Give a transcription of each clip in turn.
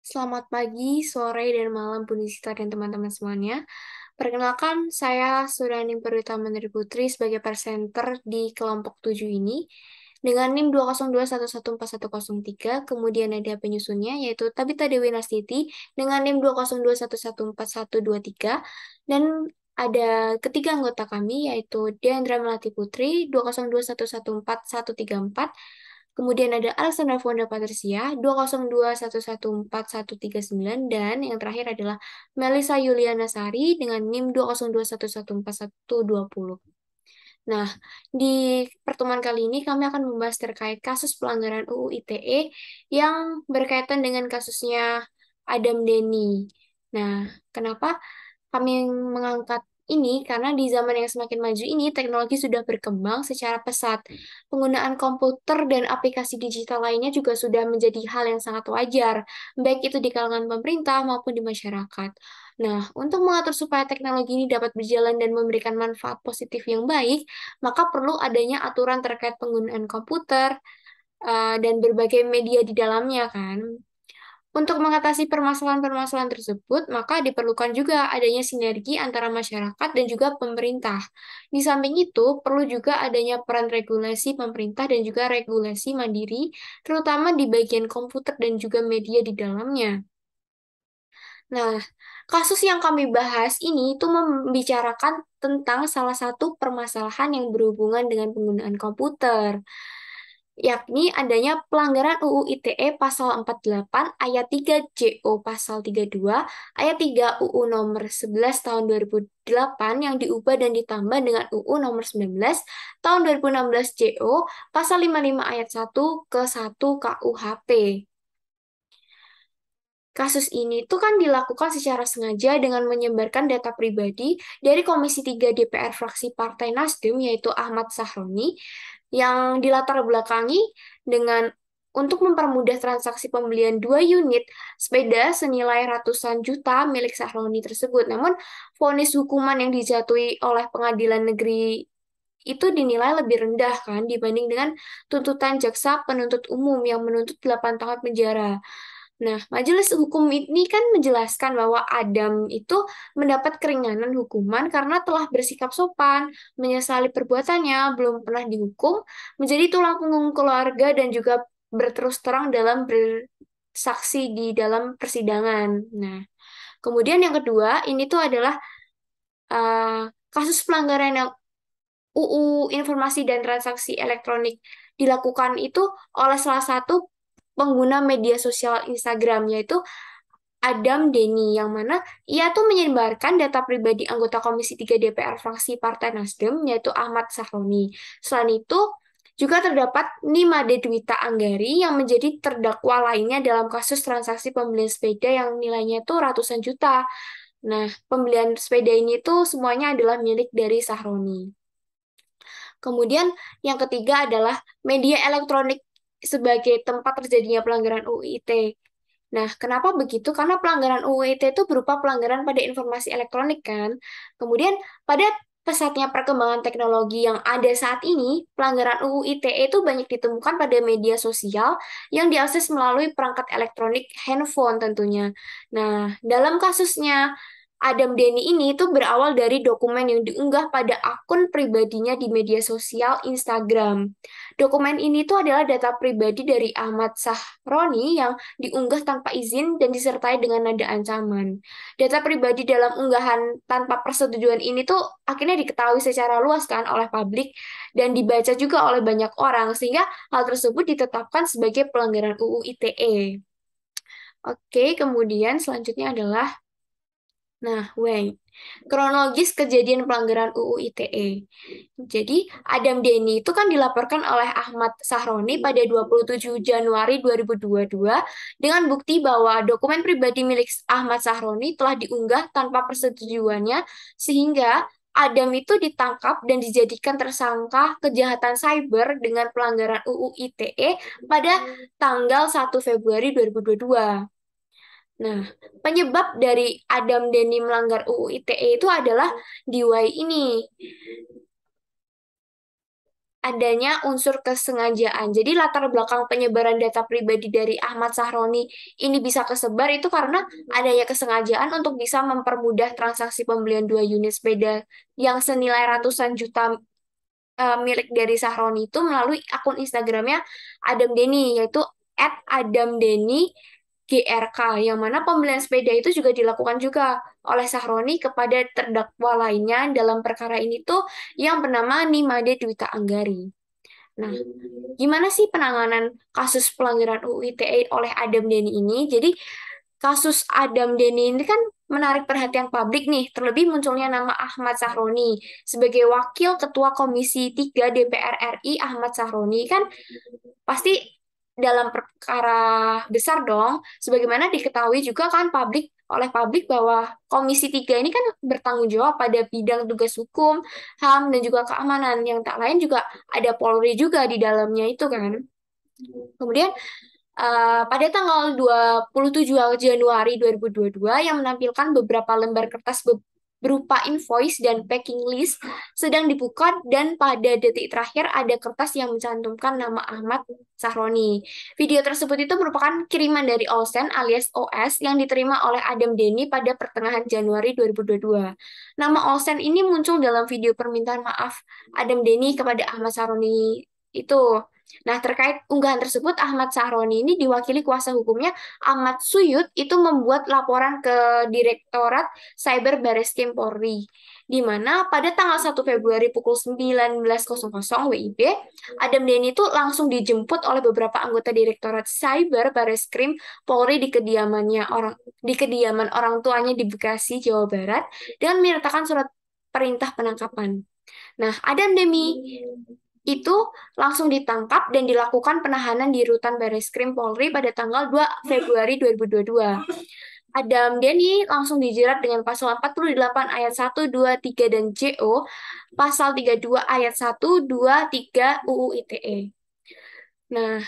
Selamat pagi, sore, dan malam Bunisita dan teman-teman semuanya. Perkenalkan, saya Surani Perwita Menteri Putri sebagai presenter di kelompok 7 ini dengan NIM 202114103, kemudian ada penyusunnya yaitu Tabita Dewi Nastiti dengan NIM 202114123, dan ada ketiga anggota kami yaitu Deandra Melati Putri 202114134, kemudian ada Alexandra Fonda Patricia 202114139, dan yang terakhir adalah Melisa Yuliana Sari dengan NIM 202114120. Nah, di pertemuan kali ini kami akan membahas terkait kasus pelanggaran UU ITE yang berkaitan dengan kasusnya Adam Denny. Nah, kenapa kami mengangkat ini? Karena di zaman yang semakin maju ini, teknologi sudah berkembang secara pesat. Penggunaan komputer dan aplikasi digital lainnya juga sudah menjadi hal yang sangat wajar, baik itu di kalangan pemerintah maupun di masyarakat. Nah, untuk mengatur supaya teknologi ini dapat berjalan dan memberikan manfaat positif yang baik, maka perlu adanya aturan terkait penggunaan komputer dan berbagai media di dalamnya kan. Untuk mengatasi permasalahan-permasalahan tersebut, maka diperlukan juga adanya sinergi antara masyarakat dan juga pemerintah. Di samping itu, perlu juga adanya peran regulasi pemerintah dan juga regulasi mandiri, terutama di bagian komputer dan juga media di dalamnya. Nah, kasus yang kami bahas ini itu membicarakan tentang salah satu permasalahan yang berhubungan dengan penggunaan komputer, yakni adanya pelanggaran UU ITE pasal 48 ayat 3 JO pasal 32 ayat 3 UU nomor 11 tahun 2008 yang diubah dan ditambah dengan UU nomor 19 tahun 2016 JO pasal 55 ayat 1 ke 1 KUHP. Kasus ini tuh kan dilakukan secara sengaja dengan menyebarkan data pribadi dari Komisi 3 DPR fraksi Partai Nasdem, yaitu Ahmad Sahroni, yang dilatar belakangi dengan untuk mempermudah transaksi pembelian 2 unit sepeda senilai ratusan juta milik Sahroni tersebut. Namun, vonis hukuman yang dijatuhi oleh pengadilan negeri itu dinilai lebih rendah kan dibanding dengan tuntutan jaksa penuntut umum yang menuntut 8 tahun penjara. Nah, majelis hukum ini kan menjelaskan bahwa Adam itu mendapat keringanan hukuman karena telah bersikap sopan, menyesali perbuatannya, belum pernah dihukum, menjadi tulang punggung keluarga dan juga berterus terang dalam bersaksi di dalam persidangan. Nah, kemudian yang kedua, ini tuh adalah kasus pelanggaran yang UU Informasi dan Transaksi Elektronik dilakukan itu oleh salah satu pengguna media sosial Instagram, yaitu Adam Denny, yang mana ia tuh menyebarkan data pribadi anggota Komisi 3 DPR fraksi Partai Nasdem, yaitu Ahmad Sahroni. Selain itu, juga terdapat Nimade Dwita Anggari yang menjadi terdakwa lainnya dalam kasus transaksi pembelian sepeda yang nilainya itu ratusan juta. Nah, pembelian sepeda ini tuh semuanya adalah milik dari Sahroni. Kemudian yang ketiga adalah media elektronik sebagai tempat terjadinya pelanggaran UU ITE. Nah, kenapa begitu? Karena pelanggaran UU ITE itu berupa pelanggaran pada informasi elektronik kan. Kemudian pada pesatnya perkembangan teknologi yang ada saat ini, pelanggaran UU ITE itu banyak ditemukan pada media sosial yang diakses melalui perangkat elektronik handphone tentunya. Nah, dalam kasusnya Adam Denny ini itu berawal dari dokumen yang diunggah pada akun pribadinya di media sosial Instagram. Dokumen ini tuh adalah data pribadi dari Ahmad Sahroni yang diunggah tanpa izin dan disertai dengan nada ancaman. Data pribadi dalam unggahan tanpa persetujuan ini tuh akhirnya diketahui secara luas kan oleh publik dan dibaca juga oleh banyak orang, sehingga hal tersebut ditetapkan sebagai pelanggaran UU ITE. Oke, kemudian selanjutnya adalah, nah, wait. Kronologis kejadian pelanggaran UU ITE. Jadi, Adam Denny itu kan dilaporkan oleh Ahmad Sahroni pada 27 Januari 2022 dengan bukti bahwa dokumen pribadi milik Ahmad Sahroni telah diunggah tanpa persetujuannya, sehingga Adam itu ditangkap dan dijadikan tersangka kejahatan cyber dengan pelanggaran UU ITE pada tanggal 1 Februari 2022. Nah, penyebab dari Adam Denny melanggar UU ITE itu adalah DUI ini. adanya unsur kesengajaan. Jadi latar belakang penyebaran data pribadi dari Ahmad Sahroni ini bisa kesebar itu karena adanya kesengajaan untuk bisa mempermudah transaksi pembelian 2 unit sepeda yang senilai ratusan juta milik dari Sahroni itu melalui akun Instagramnya Adam Denny, yaitu @AdamDenny GRK, yang mana pembelian sepeda itu juga dilakukan juga oleh Sahroni kepada terdakwa lainnya dalam perkara ini tuh yang bernama Nimade Dwita Anggari. Nah, gimana sih penanganan kasus pelanggaran UU ITE oleh Adam Denny ini? Jadi, kasus Adam Denny ini kan menarik perhatian publik nih, terlebih munculnya nama Ahmad Sahroni sebagai Wakil Ketua Komisi 3 DPR RI. Ahmad Sahroni kan pasti dalam perkara besar dong, sebagaimana diketahui juga kan oleh publik bahwa Komisi 3 ini kan bertanggung jawab pada bidang tugas hukum, HAM, dan juga keamanan. Yang tak lain juga ada Polri juga di dalamnya itu kan. Kemudian pada tanggal 27 Januari 2022 yang menampilkan beberapa lembar kertas berupa invoice dan packing list sedang dibuka, dan pada detik terakhir ada kertas yang mencantumkan nama Ahmad Sahroni. Video tersebut itu merupakan kiriman dari Olsen alias OS yang diterima oleh Adam Denny pada pertengahan Januari 2022. Nama Olsen ini muncul dalam video permintaan maaf Adam Denny kepada Ahmad Sahroni itu. Nah, terkait unggahan tersebut, Ahmad Sahroni ini diwakili kuasa hukumnya Ahmad Suyud itu membuat laporan ke Direktorat Cyber Bareskrim Polri, di mana pada tanggal 1 Februari pukul 19.00 WIB, Adam Denny itu langsung dijemput oleh beberapa anggota Direktorat Cyber Bareskrim Polri di kediaman orang tuanya di Bekasi, Jawa Barat, dengan menyertakan surat perintah penangkapan. Nah, Adam Denny itu langsung ditangkap dan dilakukan penahanan di Rutan Bareskrim Polri pada tanggal 2 Februari 2022. Adam Denny langsung dijerat dengan pasal 48 ayat 1, 2, 3, dan JO, pasal 32 ayat 1, 2, 3 UU ITE. Nah,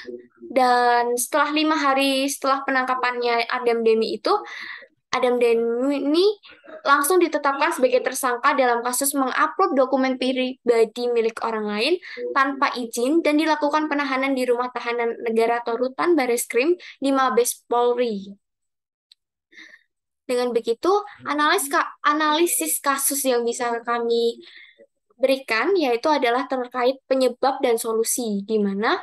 dan setelah 5 hari setelah penangkapannya Adam Denny langsung ditetapkan sebagai tersangka dalam kasus mengupload dokumen pribadi milik orang lain tanpa izin dan dilakukan penahanan di Rumah Tahanan Negara atau Rutan Bareskrim di Mabes Polri. Dengan begitu, analisis kasus yang bisa kami berikan yaitu adalah terkait penyebab dan solusi, di mana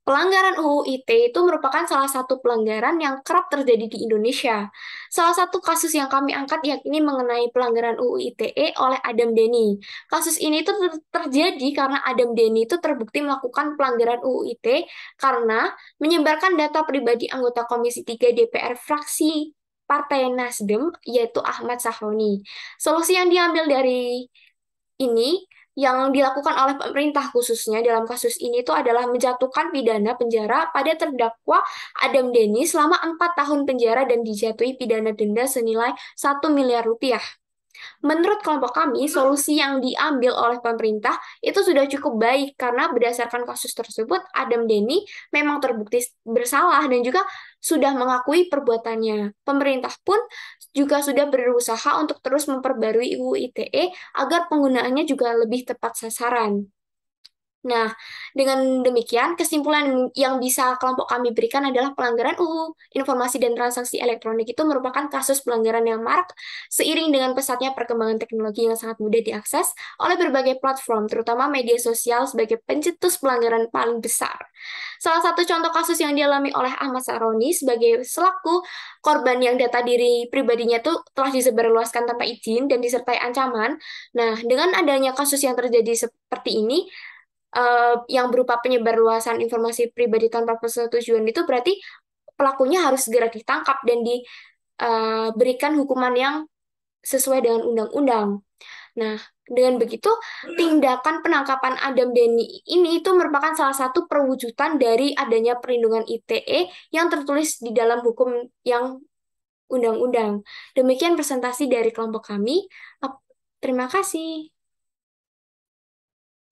pelanggaran UU ITE itu merupakan salah satu pelanggaran yang kerap terjadi di Indonesia. Salah satu kasus yang kami angkat yakni mengenai pelanggaran UU ITE oleh Adam Denny. Kasus ini itu terjadi karena Adam Denny itu terbukti melakukan pelanggaran UU ITE karena menyebarkan data pribadi anggota Komisi 3 DPR fraksi Partai Nasdem, yaitu Ahmad Sahroni. Solusi yang diambil dari ini yang dilakukan oleh pemerintah khususnya dalam kasus ini itu adalah menjatuhkan pidana penjara pada terdakwa Adam Denny selama 4 tahun penjara dan dijatuhi pidana denda senilai 1 miliar rupiah. Menurut kelompok kami, solusi yang diambil oleh pemerintah itu sudah cukup baik karena berdasarkan kasus tersebut, Adam Denny memang terbukti bersalah dan juga sudah mengakui perbuatannya. Pemerintah pun juga sudah berusaha untuk terus memperbarui UU ITE agar penggunaannya juga lebih tepat sasaran. Nah, dengan demikian, kesimpulan yang bisa kelompok kami berikan adalah pelanggaran UU Informasi dan Transaksi Elektronik itu merupakan kasus pelanggaran yang marak seiring dengan pesatnya perkembangan teknologi yang sangat mudah diakses oleh berbagai platform, terutama media sosial sebagai pencetus pelanggaran paling besar. Salah satu contoh kasus yang dialami oleh Ahmad Saroni sebagai selaku korban yang data diri pribadinya itu telah disebarluaskan tanpa izin dan disertai ancaman. Nah, dengan adanya kasus yang terjadi seperti ini, yang berupa penyebarluasan informasi pribadi tanpa persetujuan itu berarti pelakunya harus segera ditangkap dan diberikan hukuman yang sesuai dengan undang-undang. Nah, dengan begitu, tindakan penangkapan Adam Denny ini itu merupakan salah satu perwujudan dari adanya perlindungan ITE yang tertulis di dalam hukum yang undang-undang. Demikian presentasi dari kelompok kami. Terima kasih.